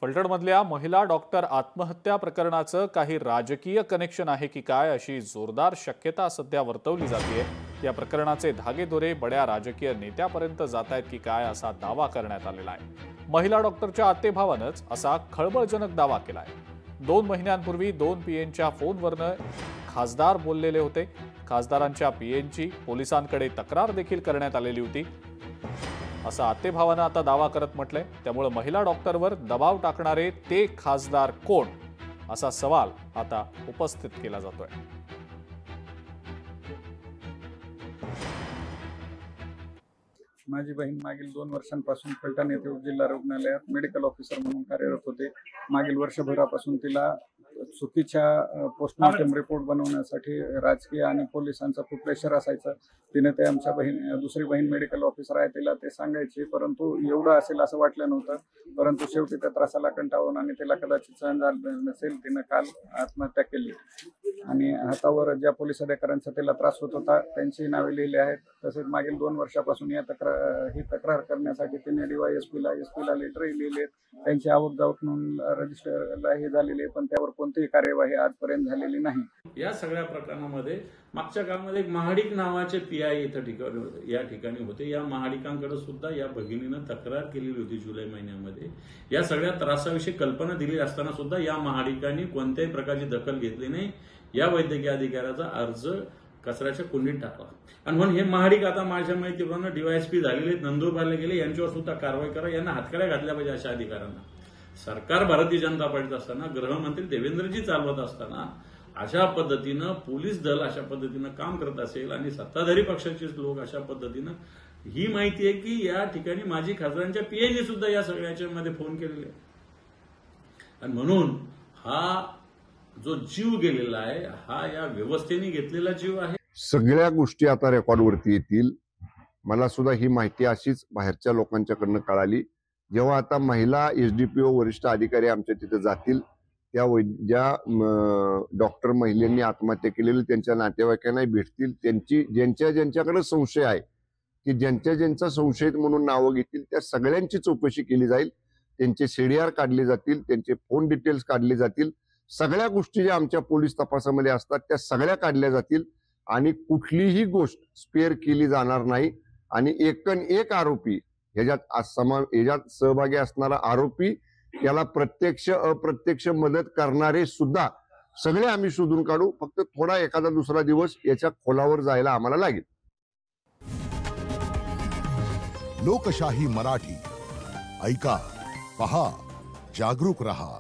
फलटणमधल्या महिला डॉक्टर आत्महत्या प्रकरणाचं काही राजकीय कनेक्शन आहे की काय अशी जोरदार शक्यता सध्या वर्तवली जाते। या प्रकरणाचे धागेदोरे बड्या राजकीय नेत्यापर्यंत जात आहेत की काय असा दावा करण्यात आलेला आहे। महिला डॉक्टरच्या आत्तेभावानंच असा खळबळजनक दावा केलाय। 2 महिन्यांपूर्वी 2 पीएनच्या फोनवरनं खासदार बोललेले होते। खासदारांच्या पीएनची पोलिसांकडे तक्रार देखील करण्यात आलेली होती असं आत्तेभावानं आता दावा करत म्हटलंय। त्यामुळे महिला डॉक्टरवर दबाव टाकणारे ते खासदार कोण असा सवाल आता उपस्थित केला जातोय। माझी बहीण मागील 2 वर्षांपासून फलटण येथे उपजिल्हा रुग्णालयात मेडिकल ऑफिसर म्हणून कार्यरत होते। मागील वर्षभरापासून तिला चुकीच्या पोस्टमॉर्टम रिपोर्ट बनवण्यासाठी राजकीय आणि पोलिसांचा खूप प्रेशर असायचं। तिने ते आमच्या दुसरी बहीण मेडिकल ऑफिसर आहे तिला ते सांगायची, परंतु एवढं असेल असं वाटलं नव्हतं। परंतु शेवटी त्या त्रासाला कंटाळून आणि तिला कदाचित सहन झालं नसेल, तिने काल आत्महत्या केली। आणि हातावर ज्या पोलीस अधिकाऱ्यांचा तिला त्रास होत होता त्यांची नावे लिहिली आहेत। तसेच मागील 2 वर्षापासून ही तक्रार करण्यासाठी तिने एसपीला लेटरही लिहिले। त्यांची आवक जावक म्हणून रजिस्टरला हे झालेले, पण त्यावर कोणतीही कार्यवाही आजपर्यंत झालेली नाही। या सगळ्या प्रकरणामध्ये मागच्या काळामध्ये एक महाडिक नावाचे पीआय या ठिकाणी होते। या महाडिकांकडे सुद्धा या भगिनीनं तक्रार केलेली होती जुलै महिन्यामध्ये। या सगळ्या त्रासाविषयी कल्पना दिली असताना सुद्धा या महाडिकांनी कोणत्याही प्रकारची दखल घेतली नाही। या वैद्यकीय अधिकाऱ्याचा अर्ज कचऱ्याच्या कुंडीत टाकला। आणि म्हणून हे महाडिक आता माझ्या माहितीप्रमाणे डीवायएसपी झालेले, नंदुरबारला गेले, यांच्यावर सुद्धा कारवाई करा, यांना हातकड्या घातल्या पाहिजे अशा अधिकाऱ्यांना। सरकार भारतीय जनता पार्टीत असताना, गृहमंत्री देवेंद्रजी चालवत असताना अशा पद्धतीनं पोलीस दल अशा पद्धतीनं काम करत असेल आणि सत्ताधारी पक्षाचे लोक अशा पद्धतीनं, ही माहिती आहे की या ठिकाणी माजी खासदारांच्या पीएने सुद्धा या सगळ्याच्यामध्ये फोन केलेले। आणि म्हणून हा जो जीव गेलेला आहे हा या व्यवस्थेने घेतलेला जीव आहे। सगळ्या गोष्टी आता रेकॉर्डवरती येतील। मला सुद्धा ही माहिती अशीच बाहेरच्या लोकांच्याकडनं कळाली। जेव्हा आता महिला एसडीपीओ वरिष्ठ अधिकारी आमच्या तिथे जातील, त्या ज्या डॉक्टर महिलांनी आत्महत्या केलेली त्यांच्या नातेवाईकांना भेटतील, ज्यांच्याकडे संशय आहे की ज्यांचा संशयित म्हणून नावं घेतील त्या सगळ्यांची चौकशी केली जाईल। त्यांचे सीडीआर काढले जातील, त्यांचे फोन डिटेल्स काढले जातील। सगळ्या गोष्टी ज्या आमच्या पोलीस तपासामध्ये असतात त्या सगळ्या काढल्या जातील आणि कुठलीही गोष्ट स्पेअर केली जाणार नाही। आणि एकन एक आरोपी ह्याच्यात सहभागी असणारा आरोपी, त्याला प्रत्यक्ष अप्रत्यक्ष मदत करणारे सुद्धा सगळे आम्ही शोधून काढू। फक्त थोडा एखादा दुसरा दिवस याच्या खोलावर जायला आम्हाला लागेल। लोकशाही मराठी ऐका, पहा, जागरूक रहा।